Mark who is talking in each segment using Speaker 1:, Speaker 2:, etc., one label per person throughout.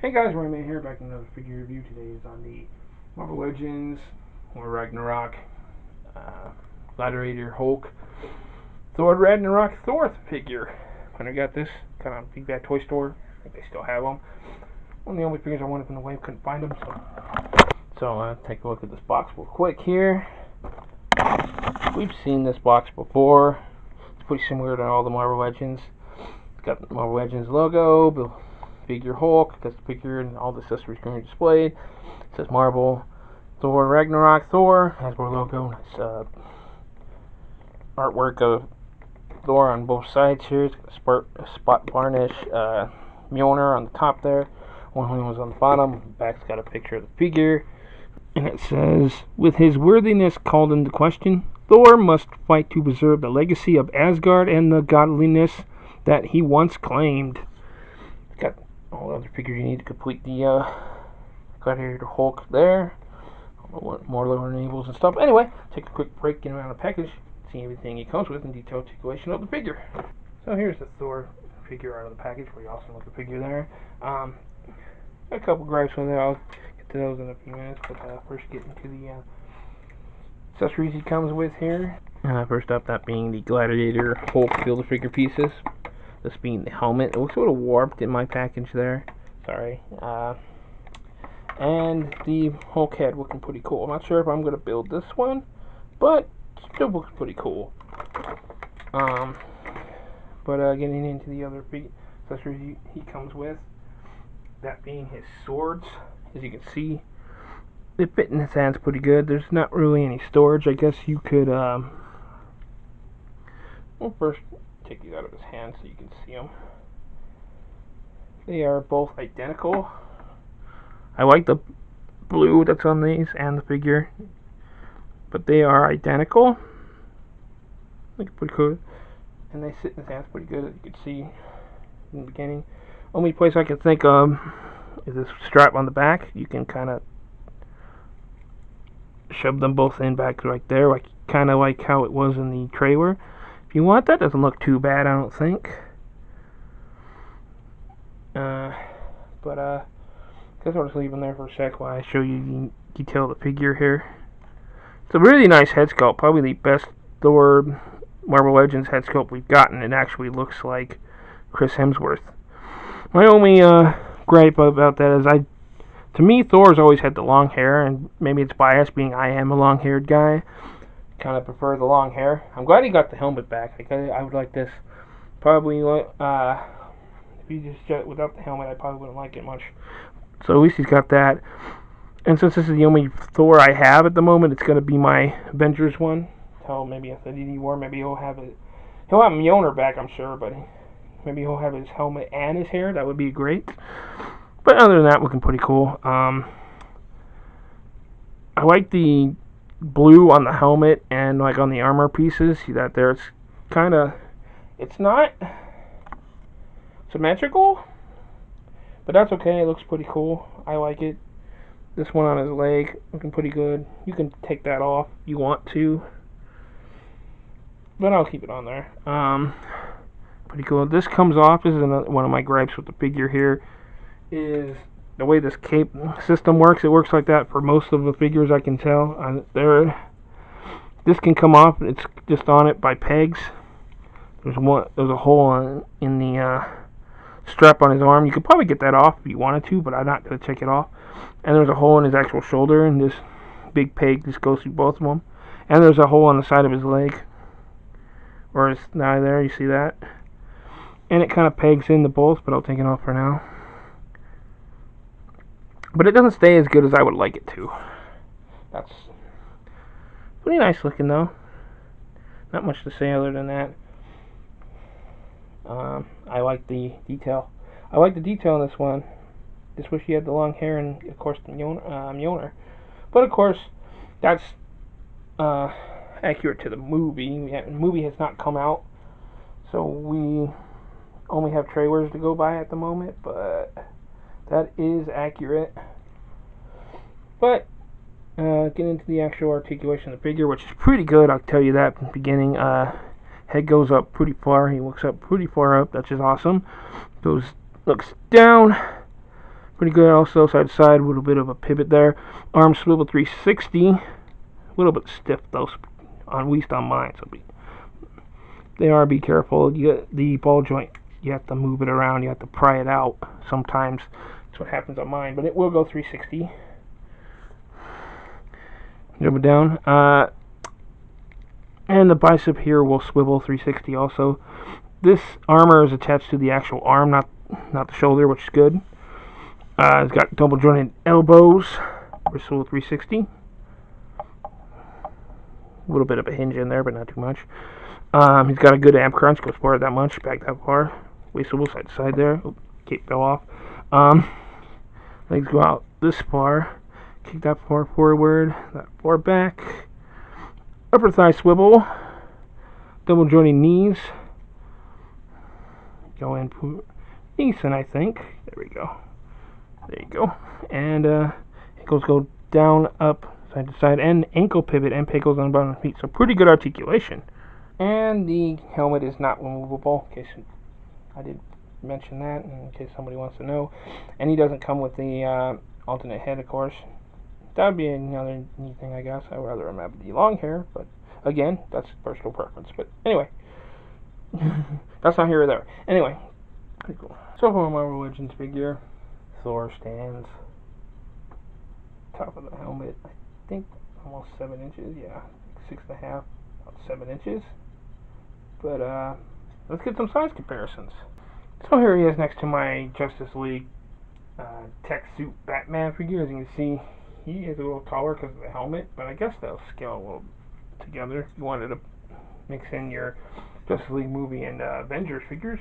Speaker 1: Hey guys, Rayman here, back in another figure review. Today is on the Marvel Legends, Thor Ragnorak, Gladiator, Hulk, Thor Ragnorak Thor figure. When I got this, kind of big bad toy store. I think they still have them. One of the only figures I wanted from the wave, couldn't find them, so take a look at this box real quick here. We've seen this box before. It's pretty similar to all the Marvel Legends. It's got the Marvel Legends logo, figure Hulk, that's the figure and all the accessories currently displayed. It says Marvel Thor Ragnorak Thor, Hasbro logo, nice artwork of Thor on both sides here. It's got a spot varnish, Mjolnir on the top there, one was on the bottom. The back's got a picture of the figure, and it says, with his worthiness called into question, Thor must fight to preserve the legacy of Asgard and the godliness that he once claimed. It's got all the other figures you need to complete the Gladiator Hulk there. More lower enables and stuff. Anyway, take a quick break, get him out of the package, see everything he comes with, and detailed articulation of the figure. So here's the Thor figure out of the package. Pretty awesome looking figure there. Got a couple gripes with it. I'll get to those in a few minutes, but first get into the accessories he comes with here. First up, that being the Gladiator Hulk Build-A-Figure pieces. This being the helmet. It looks sort of warped in my package there. Sorry. And the Hulk head looking pretty cool. I'm not sure if I'm going to build this one, but still looks pretty cool. Getting into the other accessories he comes with, that being his swords. As you can see, they fit in his hands pretty good. There's not really any storage. I guess you could, well, first take these out of his hand so you can see them. They are both identical. I like the blue that's on these and the figure, but they are identical. Look pretty cool, and they sit in his hands pretty good, as you can see in the beginning. Only place I can think of is this strap on the back. You can kind of shove them both in back right there, like kind of like how it was in the trailer. If you want, that doesn't look too bad, I don't think. I guess I'll just leave them there for a sec while I show you the detail of the figure here. It's a really nice head sculpt, probably the best Thor Marvel Legends head sculpt we've gotten. It actually looks like Chris Hemsworth. My only gripe about that is to me, Thor's always had the long hair, and maybe it's biased being I am a long-haired guy. Kind of prefer the long hair. I'm glad he got the helmet back. I would like this. Probably, if he just without the helmet, I probably wouldn't like it much. So at least he's got that. And since this is the only Thor I have at the moment, it's going to be my Avengers one. Until maybe Infinity War, maybe he'll have it. He'll have Mjolnir back, I'm sure, but maybe he'll have his helmet and his hair. That would be great. But other than that, looking pretty cool. I like the blue on the helmet and like on the armor pieces. See that there? It's kind of, it's not symmetrical, but that's okay. It looks pretty cool. I like it. This one on his leg looking pretty good. You can take that off if you want to, but I'll keep it on there. Pretty cool. This comes off. This is one of my gripes with the figure here, is the way this cape system works. It works like that for most of the figures, I can tell. This can come off. It's just on it by pegs. There's a hole in the strap on his arm. You could probably get that off if you wanted to, but I'm not going to take it off. And there's a hole in his actual shoulder, and this big peg just goes through both of them. And there's a hole on the side of his leg, or his thigh there. You see that? And it kind of pegs into both, but I'll take it off for now. But it doesn't stay as good as I would like it to. That's pretty nice looking, though. Not much to say other than that. I like the detail. I like the detail in this one. Just wish he had the long hair and, of course, the Mjolnir. But, of course, that's accurate to the movie. The movie has not come out, so we only have trailers to go by at the moment, but that is accurate. But get into the actual articulation of the figure, which is pretty good. I'll tell you that from the beginning. Head goes up pretty far. He looks up pretty far up. That's just awesome. Looks down Pretty good also, side to side, a little bit of a pivot there. Arm swivel 360. A little bit stiff though, at least on mine. So be careful. You get the ball joint, you have to move it around, you have to pry it out sometimes. That's what happens on mine, but it will go 360. Dribble down. And the bicep here will swivel 360 also. This armor is attached to the actual arm, not the shoulder, which is good. It's got double jointed elbows, swivel 360. A little bit of a hinge in there, but not too much. He's got a good ab crunch, goes forward that much, back that far. Waist swivel side to side there. Oop, cape fell off. Legs go out this far. Kick that far forward, that far back. Upper thigh swivel. Double jointed knees. Go in decent, I think. There we go. There you go. And ankles go down, up, side to side, and ankle pivot, and pivot goes on the bottom of the feet. So pretty good articulation. And the helmet is not removable, in case I did mention that, in case somebody wants to know. And he doesn't come with the alternate head, of course. That would be another neat thing, I guess. I'd rather him have the long hair, but again, that's personal preference. But anyway, that's not here or there. Anyway, pretty cool. So for my Legends figure, Thor stands top of the helmet, I think almost 7 inches, yeah, 6.5, about 7 inches. But let's get some size comparisons. So here he is next to my Justice League tech suit Batman figure. As you can see, he is a little taller because of the helmet, but I guess they'll scale a little together if you wanted to mix in your Justice League movie and Avengers figures.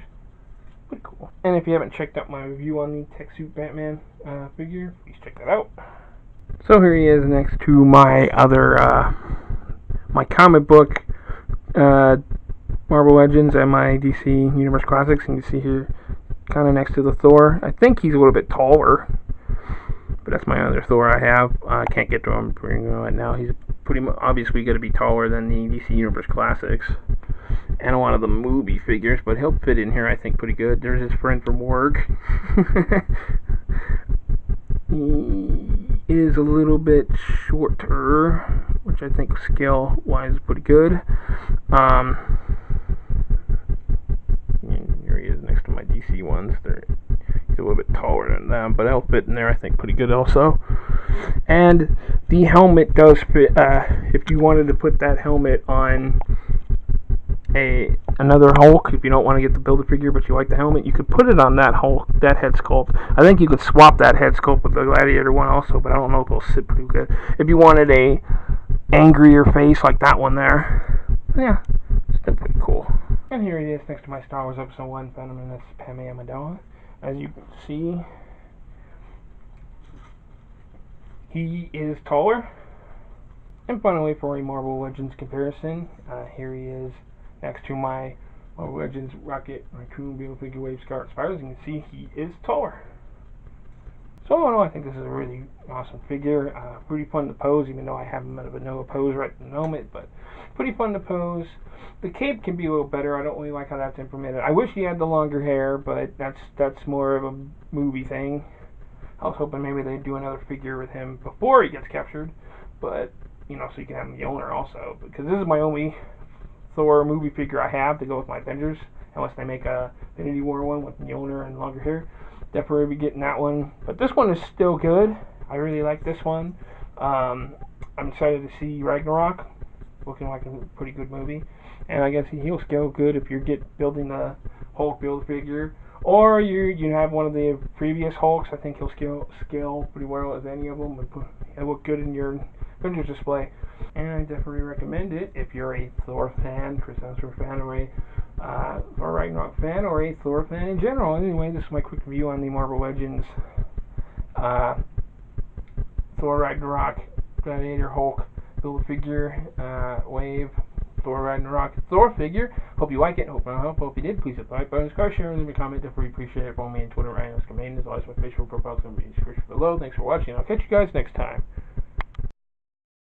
Speaker 1: Pretty cool. And if you haven't checked out my review on the tech suit Batman figure, please check that out. So here he is next to my other my comic book Marvel Legends and my DC Universe Classics. And you can see here, kind of next to the Thor. I think he's a little bit taller, but that's my other Thor I have. I can't get to him right now. He's pretty obviously going to be taller than the DC Universe Classics and one of the movie figures, but he'll fit in here, I think, pretty good. There's his friend from work. He is a little bit shorter, which I think scale-wise is pretty good. Here he is next to my DC ones. He's a little bit taller than them, but he'll fit in there, I think, pretty good also. And the helmet does fit. If you wanted to put that helmet on another Hulk, if you don't want to get the Build-A-Figure but you like the helmet, you could put it on that Hulk, that head sculpt. I think you could swap that head sculpt with the Gladiator one also, but I don't know if it'll sit pretty good. If you wanted a angrier face like that one there, yeah, it's still pretty cool. And here he is next to my Star Wars Episode 1 Phantom Menace Padme Amidala. As you can see, he is taller. And finally, for a Marvel Legends comparison, here he is next to my Marvel Legends Rocket Raccoon Build-A-Figure Wave Scar Spiders. As you can see, he is taller. So all in all, I think this is a really awesome figure. Pretty fun to pose, even though I have him at a vanilla pose right at the moment, but pretty fun to pose. The cape can be a little better. I don't really like how that's implemented. I wish he had the longer hair, but that's more of a movie thing. I was hoping maybe they'd do another figure with him before he gets captured, but you know, so you can have the owner also. Because this is my only Thor movie figure I have to go with my Avengers, unless they make a Infinity War one with the owner and longer hair. Definitely be getting that one. But this one is still good. I really like this one. I'm excited to see Ragnarok. Looking like a pretty good movie. And I guess he'll scale good if you're building the Hulk Build-A-Figure. Or you have one of the previous Hulks. I think he'll scale pretty well as any of them. It'll look good in your Avengers display. And I definitely recommend it if you're a Thor fan, Chris Hemsworth fan, or a Thor Ragnarok fan, or a Thor fan in general. Anyway, this is my quick review on the Marvel Legends Thor Ragnarok Gladiator Hulk Build-A-Figure Wave Thor Ragnorak Thor figure. Hope you like it. Hope you did. Please hit the like button, subscribe, share, and leave a comment. Definitely appreciate it. Follow me on Twitter, Ryan Command. As always, my Facebook profile is going to be in the description below. Thanks for watching. I'll catch you guys next time.